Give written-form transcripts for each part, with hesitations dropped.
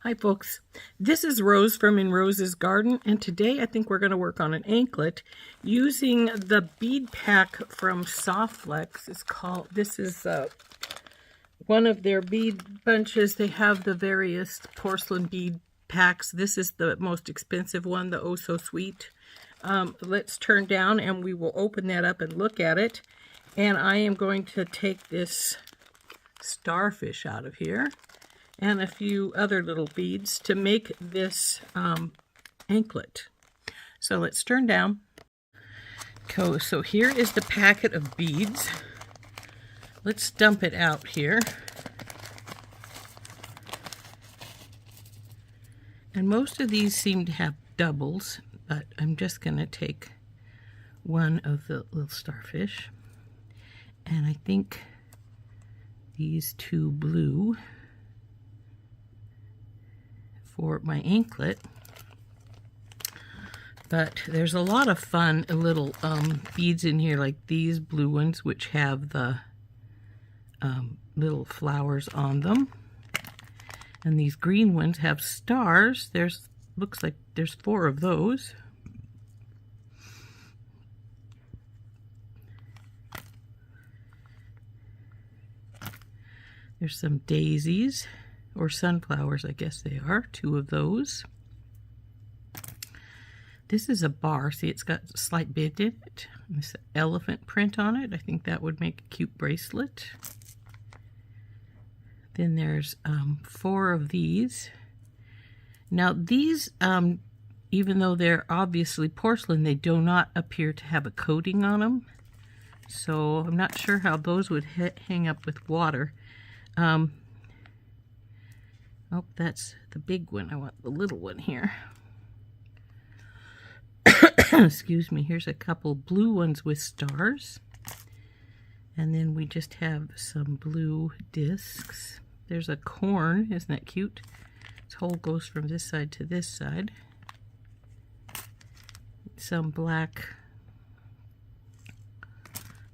Hi folks, this is Rose from In Rose's Garden, and today I think we're going to work on an anklet using the bead pack from SoftFlex. This is one of their bead bunches. They have the various porcelain bead packs. This is the most expensive one, the Oh So Sweet. Let's turn down and we will open that up and look at it. And I am going to take this starfish out of here and a few other little beads to make this anklet. So let's turn down. So here is the packet of beads. Let's dump it out here. And most of these seem to have doubles, but I'm just going to take one of the little starfish. And I think these two blue for my anklet. But there's a lot of fun little beads in here, like these blue ones, which have the little flowers on them. And these green ones have stars. Looks like there's 4 of those. There's some daisies, or sunflowers, I guess they are, 2 of those. This is a bar. See, it's got a slight bit in it. This elephant print on it. I think that would make a cute bracelet. Then there's 4 of these. Now these, even though they're obviously porcelain, they do not appear to have a coating on them. So I'm not sure how those would hang up with water. Oh, that's the big one. I want the little one here. Excuse me. Here's a couple blue ones with stars. And then we just have some blue discs. There's a corn. Isn't that cute? Its hole goes from this side to this side. Some black.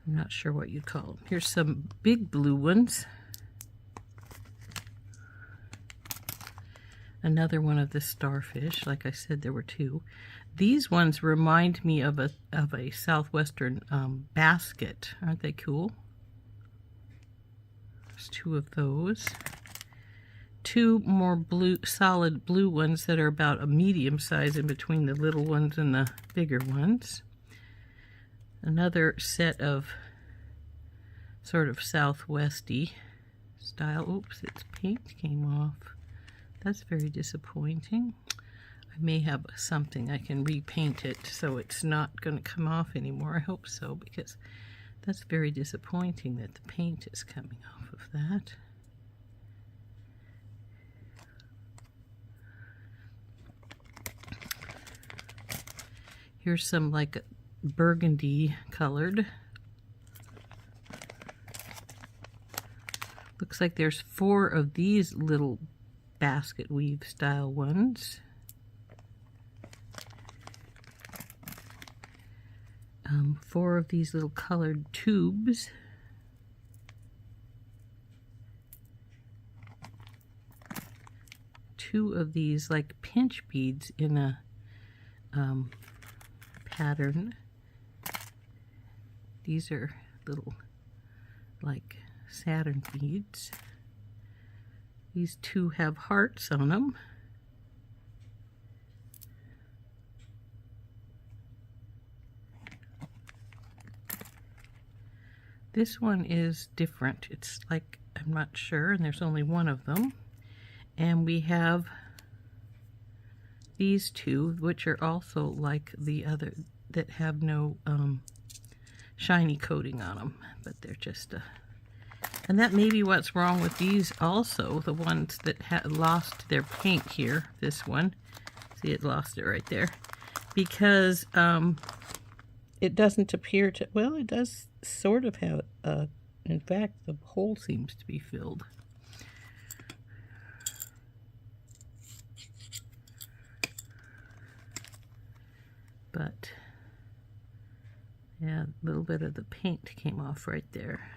I'm not sure what you'd call them. Here's some big blue ones. Another one of the starfish. Like I said, there were 2. These ones remind me of a southwestern basket. Aren't they cool? There's 2 of those. 2 more solid blue ones that are about a medium size in between the little ones and the bigger ones. Another set of sort of southwesty style. Oops, its paint came off. That's very disappointing. I may have something I can repaint it so it's not going to come off anymore. I hope so, because that's very disappointing that the paint is coming off of that. Here's some like burgundy colored. Looks like there's 4 of these little basket weave style ones. 4 of these little colored tubes. Two of these like pinch beads in a pattern. These are little like Saturn beads. These 2 have hearts on them. This one is different. It's like, I'm not sure, and there's only 1 of them. And we have these 2, which are also like the other, that have no shiny coating on them, but they're just and that may be what's wrong with these also, the ones that lost their paint here. This one, see, it lost it right there, because it doesn't appear to, well, it does sort of have, in fact, the hole seems to be filled. But, yeah, a little bit of the paint came off right there.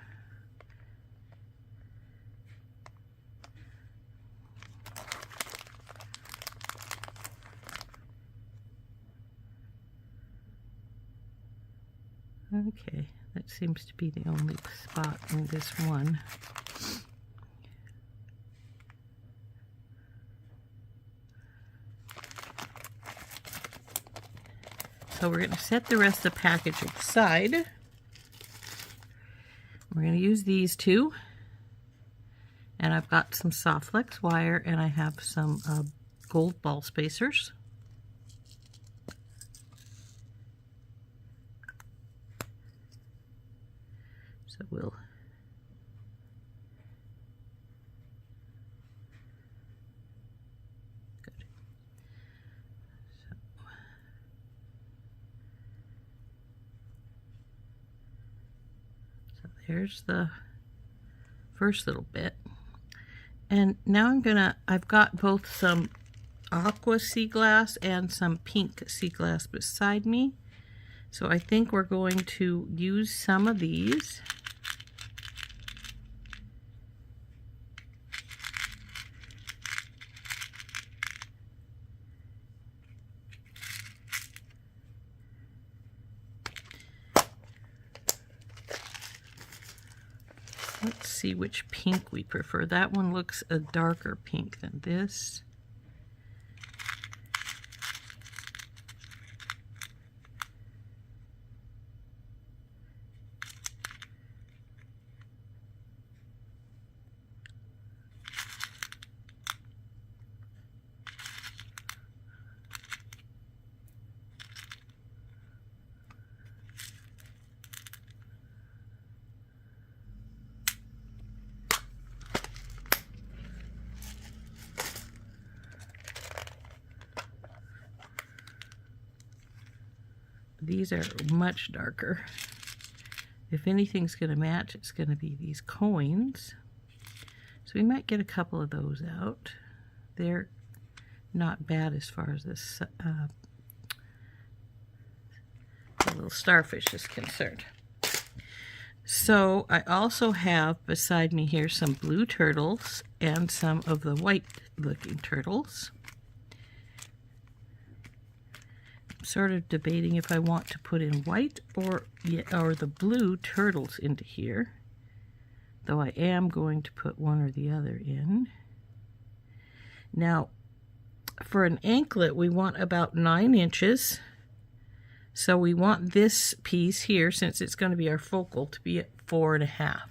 Okay, that seems to be the only spot in this one. So we're going to set the rest of the package aside. We're going to use these two. And I've got some SoftFlex wire, and I have some gold ball spacers. So we'll good. So there's the first little bit. And now I've got both some aqua sea glass and some pink sea glass beside me. So I think we're going to use some of these. Let's see which pink we prefer. That one looks a darker pink than this. These are much darker. If anything's going to match, it's going to be these coins. So we might get a couple of those out. They're not bad as far as this the little starfish is concerned. So I also have beside me here some blue turtles and some of the white looking turtles. Sort of debating if I want to put in white or the blue turtles into here, though I am going to put one or the other in. Now for an anklet we want about 9 inches, so we want this piece here, since it's going to be our focal, to be at 4.5.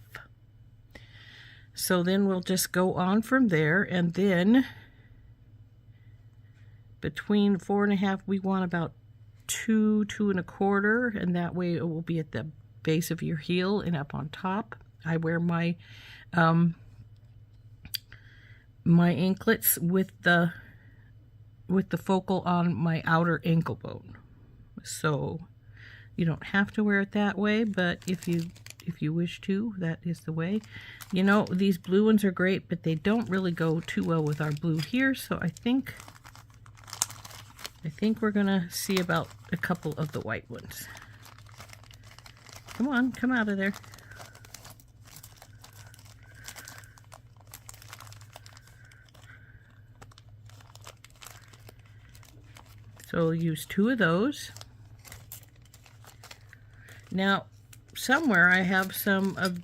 So then we'll just go on from there, and then between 4.5 we want about 2 2.25, and that way it will be at the base of your heel and up on top. I wear my my anklets with the focal on my outer ankle bone. So you don't have to wear it that way, but if you wish to, that is the way. You know, these blue ones are great, but they don't really go too well with our blue here, so I think we're gonna see about a couple of the white ones. Come on, come out of there. So we'll use 2 of those. Now, somewhere I have some of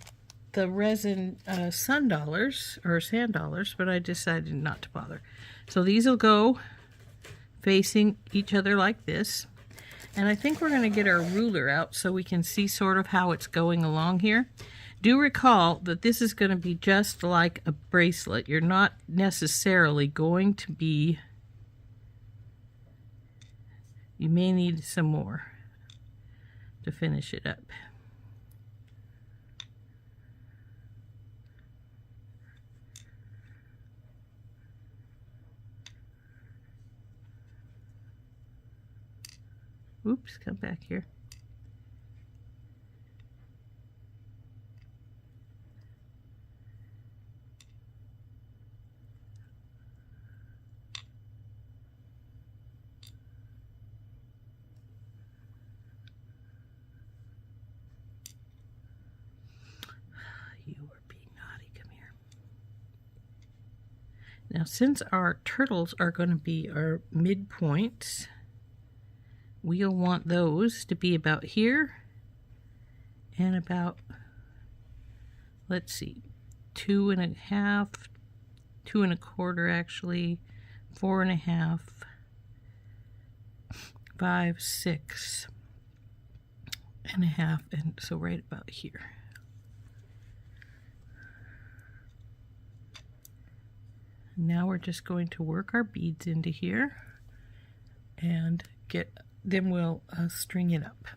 the resin sun dollars or sand dollars, but I decided not to bother. So these will go facing each other like this. And I think we're going to get our ruler out so we can see sort of how it's going along here. Do recall that this is going to be just like a bracelet. You're not necessarily going to be... You may need some more to finish it up. Oops, come back here. You were being naughty. Come here. Now, since our turtles are going to be our midpoints, we'll want those to be about here and about, let's see, 2.5, 2.25 actually, 4.5, 5, 6.5, and so right about here. Now we're just going to work our beads into here and then we'll string it up.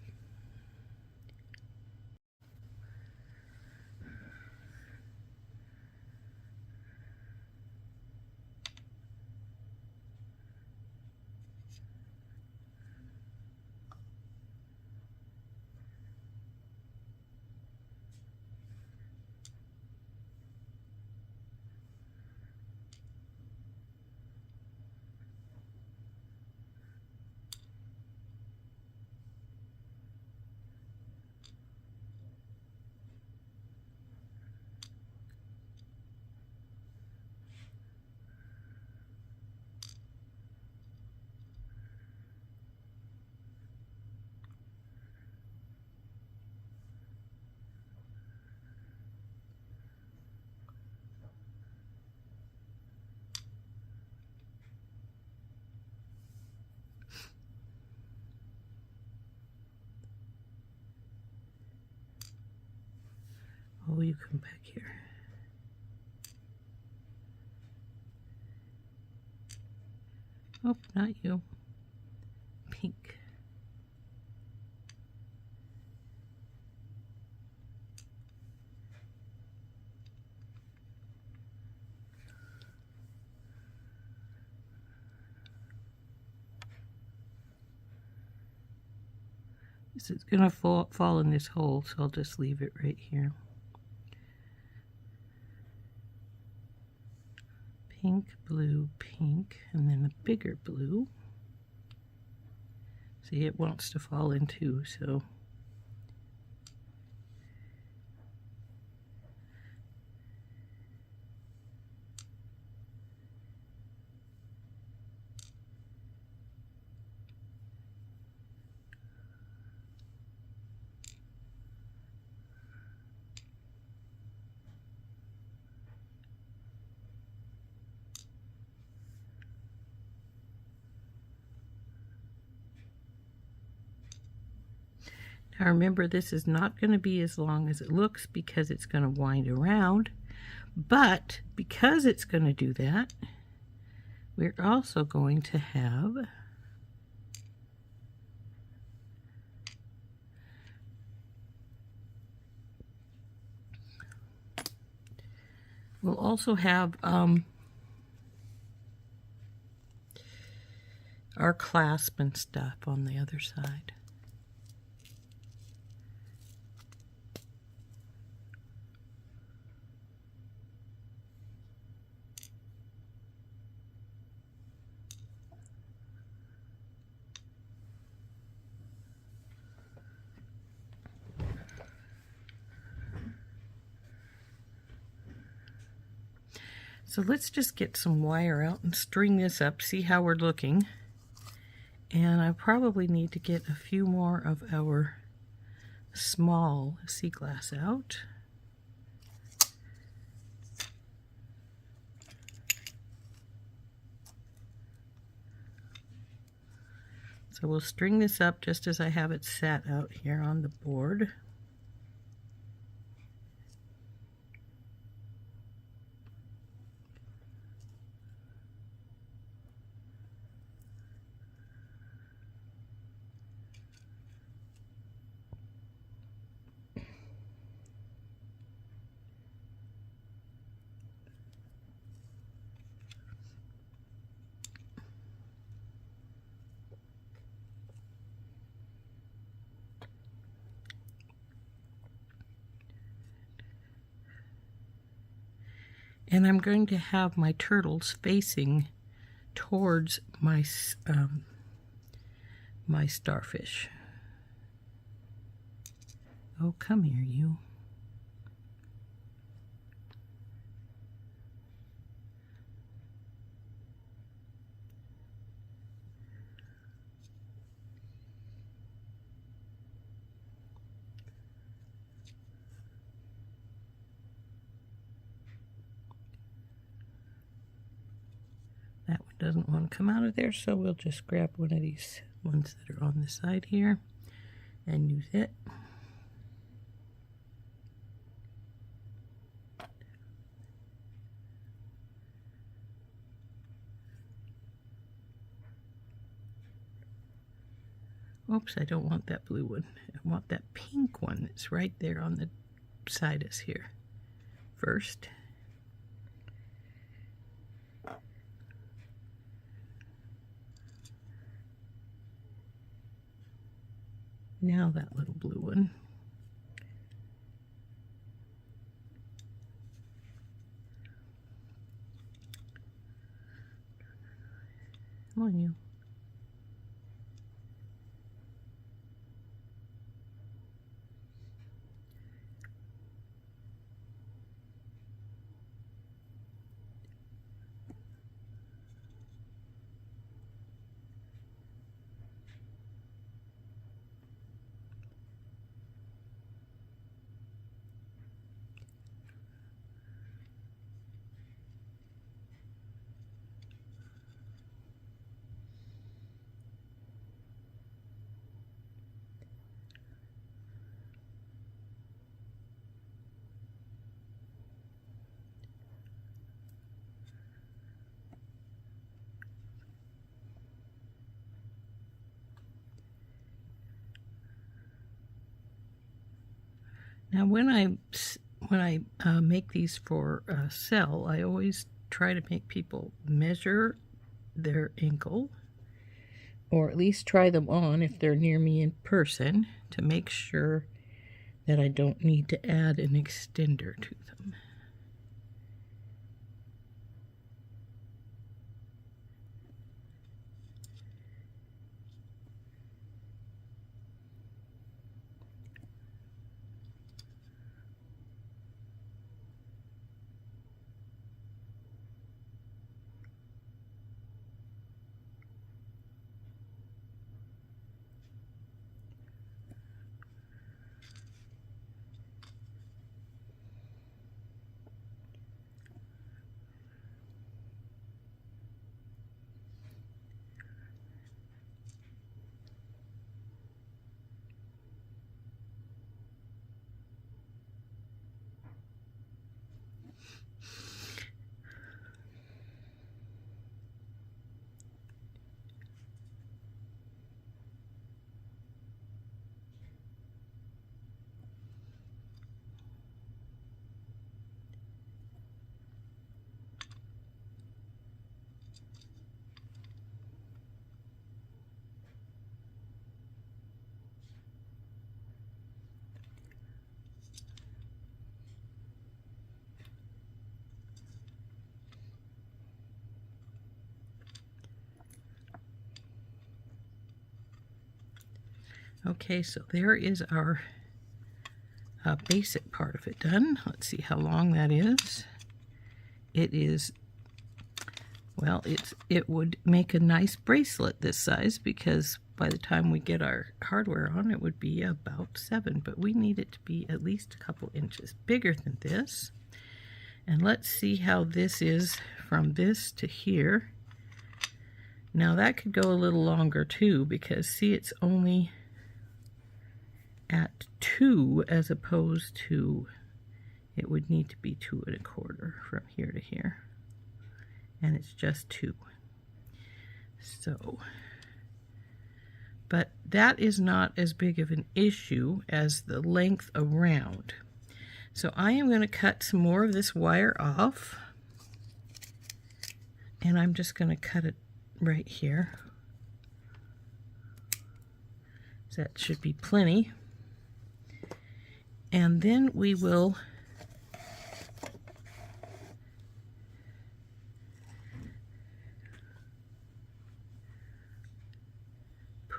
Oh, you come back here. Oh, not you. Pink. This is going to fall in this hole, so I'll just leave it right here. Pink, blue, pink, and then a bigger blue. See, it wants to fall in too, so. Now remember, this is not going to be as long as it looks because it's going to wind around, but because it's going to do that, we're also going to have our clasp and stuff on the other side. So let's just get some wire out and string this up, see how we're looking. And I probably need to get a few more of our small sea glass out. So we'll string this up just as I have it set out here on the board. And I'm going to have my turtles facing towards my my starfish. Oh, come here, you. doesn't want to come out of there, so we'll just grab one of these ones that are on the side here and use it. Oops, I don't want that blue one. I want that pink one that's right there on the side is here first. Now that little blue one. Come on, you. Now when I make these for sell, I always try to make people measure their ankle, or at least try them on if they're near me in person, to make sure that I don't need to add an extender to them. Okay, so there is our basic part of it done. Let's see how long that is. It is, well, it would make a nice bracelet this size, because by the time we get our hardware on, it would be about 7, but we need it to be at least a couple inches bigger than this. And let's see how this is from this to here. Now that could go a little longer too, because see, it's only at 2 as opposed to, it would need to be 2 1/4 from here to here, and it's just 2. So, but that is not as big of an issue as the length around. So I am going to cut some more of this wire off, and I'm just going to cut it right here. So that should be plenty. And then we will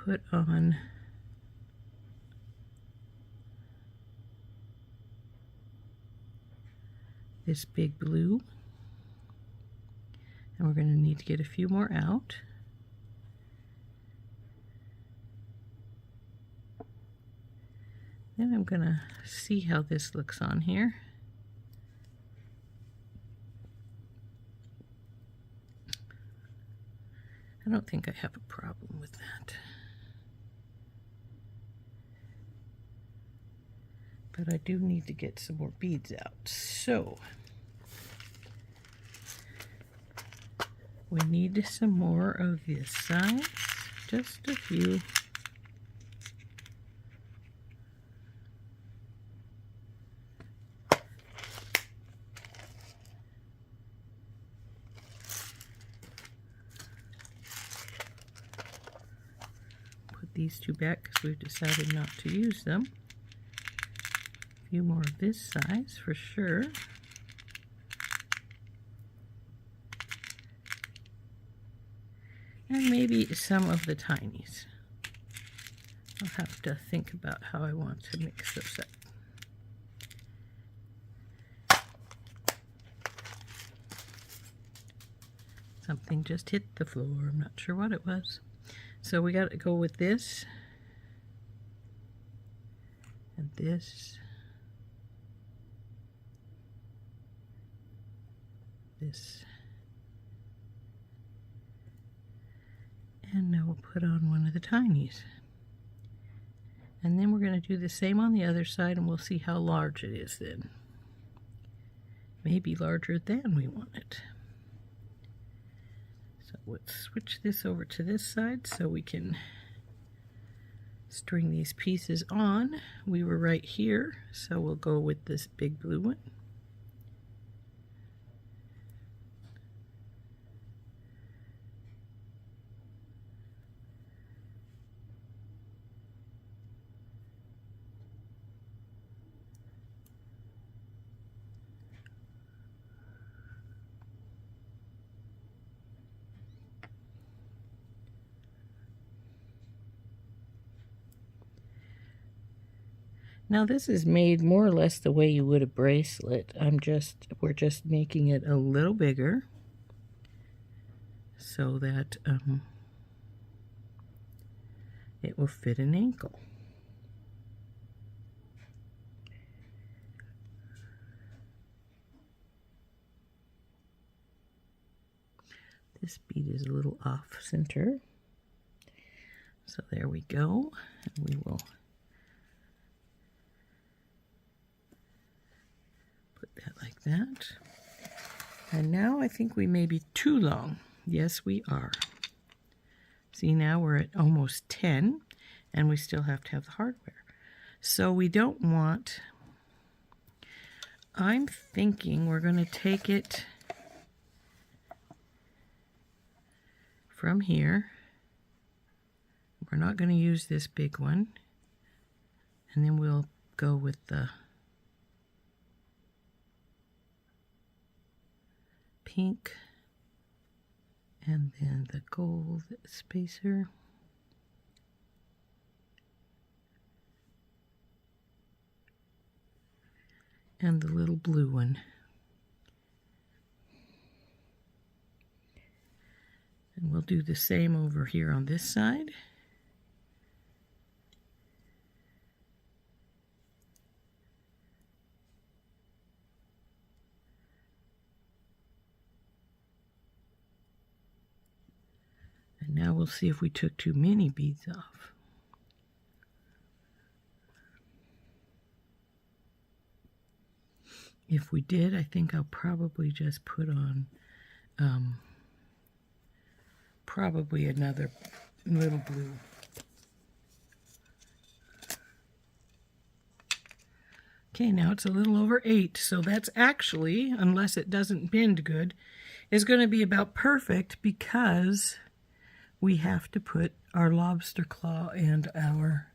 put on this big blue, and we're going to need to get a few more out. Then I'm going to see how this looks on here. I don't think I have a problem with that. But I do need to get some more beads out. So we need some more of this size, just a few. Put these two back because we've decided not to use them. A few more of this size for sure. And maybe some of the tinies. I'll have to think about how I want to mix those up. Something just hit the floor. I'm not sure what it was. So we got to go with this. And this. This. And now we'll put on one of the tinies. And then we're going to do the same on the other side, and we'll see how large it is then. Maybe larger than we want it. So let's switch this over to this side so we can string these pieces on. We were right here, so we'll go with this big blue one. Now this is made more or less the way you would a bracelet. We're just making it a little bigger so that it will fit an ankle. This bead is a little off center. So there we go. And we will put that like that. And now I think we may be too long. Yes, we are. See, now we're at almost 10, and we still have to have the hardware. So we don't want, I'm thinking we're going to take it from here. We're not going to use this big one. And then we'll go with the pink and then the gold spacer. And the little blue one. And we'll do the same over here on this side. And now we'll see if we took too many beads off. If we did, I think I'll probably just put on probably another little blue. Okay, now it's a little over 8, so that's actually, unless it doesn't bend good, is going to be about perfect because we have to put our lobster claw and our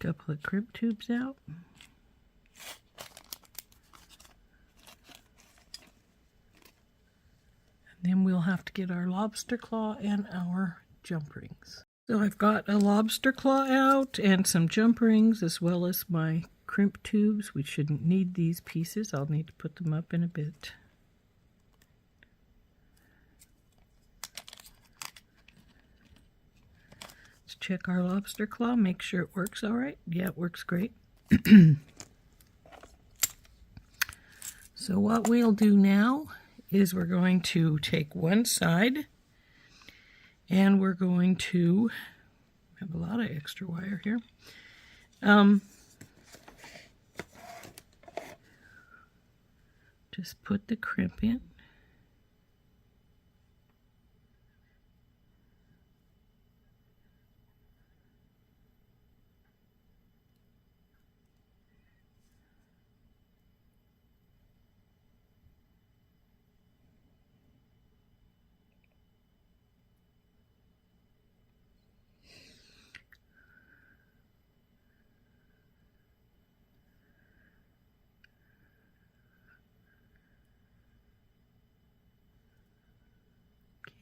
couple of crimp tubes out. And then we'll have to get our lobster claw and our jump rings. So I've got a lobster claw out and some jump rings as well as my crimp tubes. We shouldn't need these pieces. I'll need to put them up in a bit. Let's check our lobster claw, make sure it works all right. Yeah, it works great. So what we'll do now is we're going to take one side and we're going to have a lot of extra wire here. Just put the crimp in.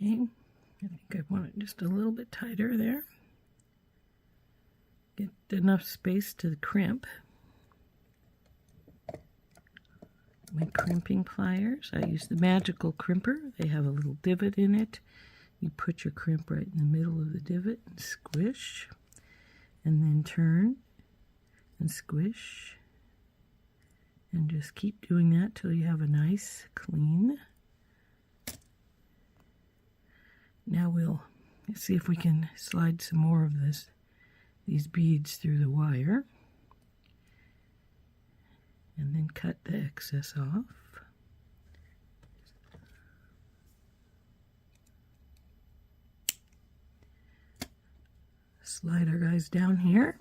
Okay, I think I want it just a little bit tighter there. Get enough space to crimp. My crimping pliers, I use the magical crimper. They have a little divot in it. You put your crimp right in the middle of the divot and squish, and then turn and squish, and just keep doing that till you have a nice clean. Now let's see if we can slide some more of these beads through the wire, and then cut the excess off. Slide our guys down here.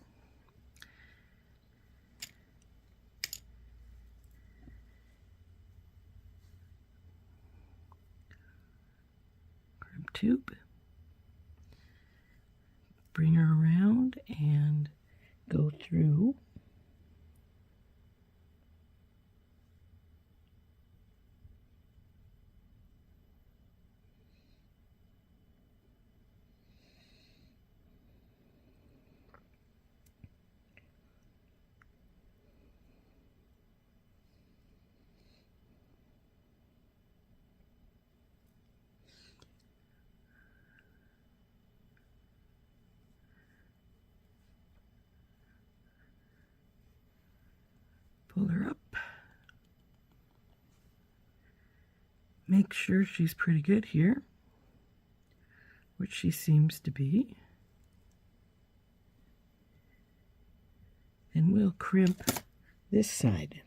Tube, bring her around and go through. Pull her up. Make sure she's pretty good here, which she seems to be. And we'll crimp this side.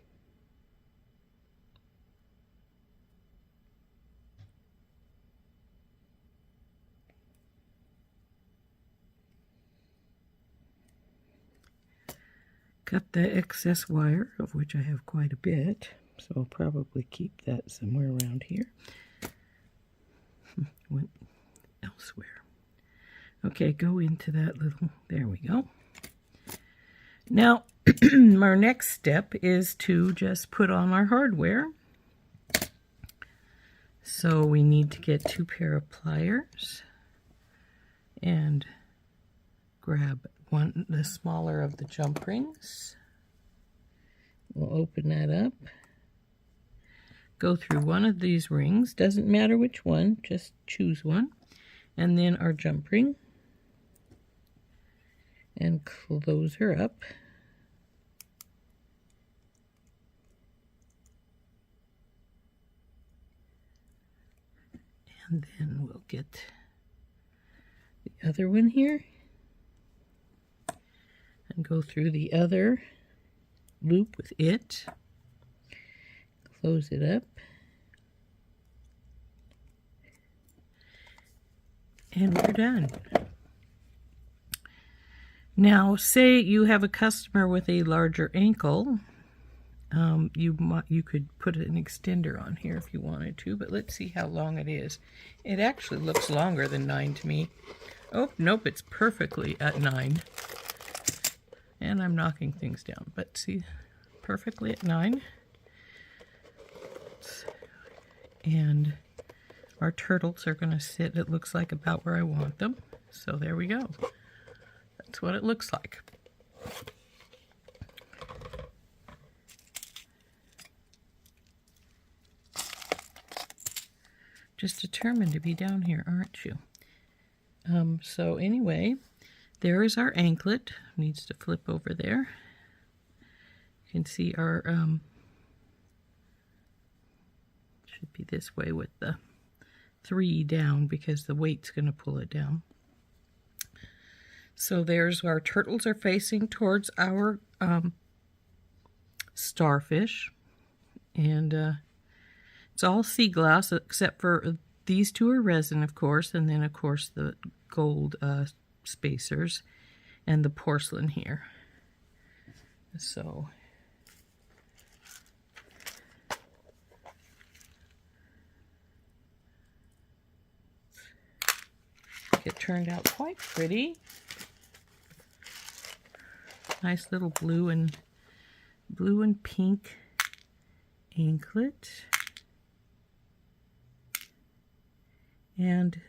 Cut the excess wire, of which I have quite a bit, so I'll probably keep that somewhere around here. Went elsewhere. Okay, go into that little, there we go. Now, our next step is to just put on our hardware. So we need to get 2 pair of pliers and grab the smaller of the jump rings. We'll open that up. Go through one of these rings, doesn't matter which one, just choose one. And then our jump ring. And close her up. And then we'll get the other one here. And go through the other loop with it, close it up, and we're done. Now, say you have a customer with a larger ankle, you could put an extender on here if you wanted to, but let's see how long it is. It actually looks longer than 9 to me. Oh, nope, it's perfectly at 9. And I'm knocking things down, but see, perfectly at 9. And our turtles are going to sit, it looks like, about where I want them. So there we go. That's what it looks like. Just determined to be down here, aren't you? So anyway, there is our anklet. Needs to flip over there. You can see our, should be this way with the 3 down because the weight's going to pull it down. So there's our turtles are facing towards our starfish. And it's all sea glass except for these 2 are resin, of course, and then, of course, the gold spacers and the porcelain here. So it turned out quite pretty. Nice little blue and pink anklet. And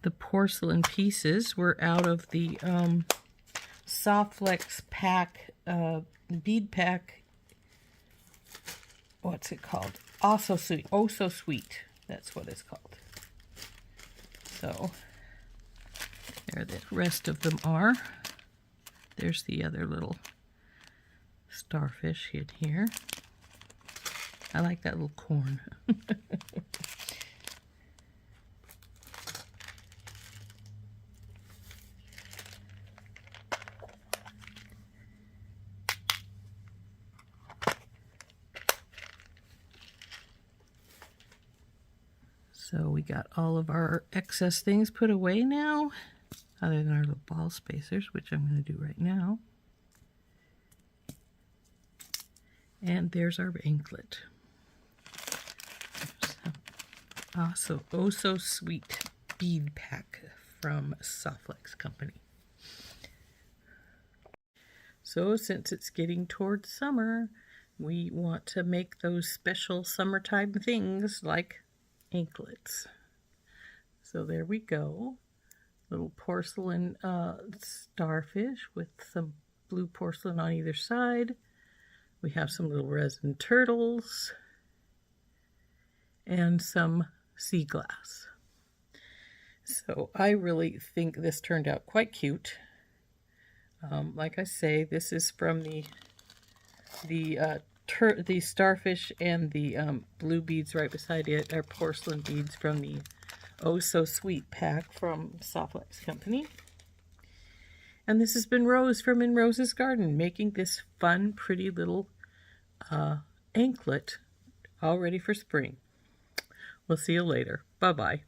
the porcelain pieces were out of the SoftFlex pack, bead pack. What's it called? Also sweet. Oh, so sweet. That's what it's called. So there the rest of them are. There's the other little starfish in here. I like that little corn. So we got all of our excess things put away now, other than our little ball spacers, which I'm going to do right now. And there's our anklet. Also, oh so sweet bead pack from SoftFlex Company. So since it's getting towards summer, we want to make those special summertime things like anklets. So there we go. Little porcelain starfish with some blue porcelain on either side. We have some little resin turtles and some sea glass. So I really think this turned out quite cute. Like I say, this is from the starfish, and the blue beads right beside it are porcelain beads from the Oh So Sweet pack from SoftFlex Company. And this has been Rose from In Rose's Garden, making this fun, pretty little anklet all ready for spring. We'll see you later. Bye-bye.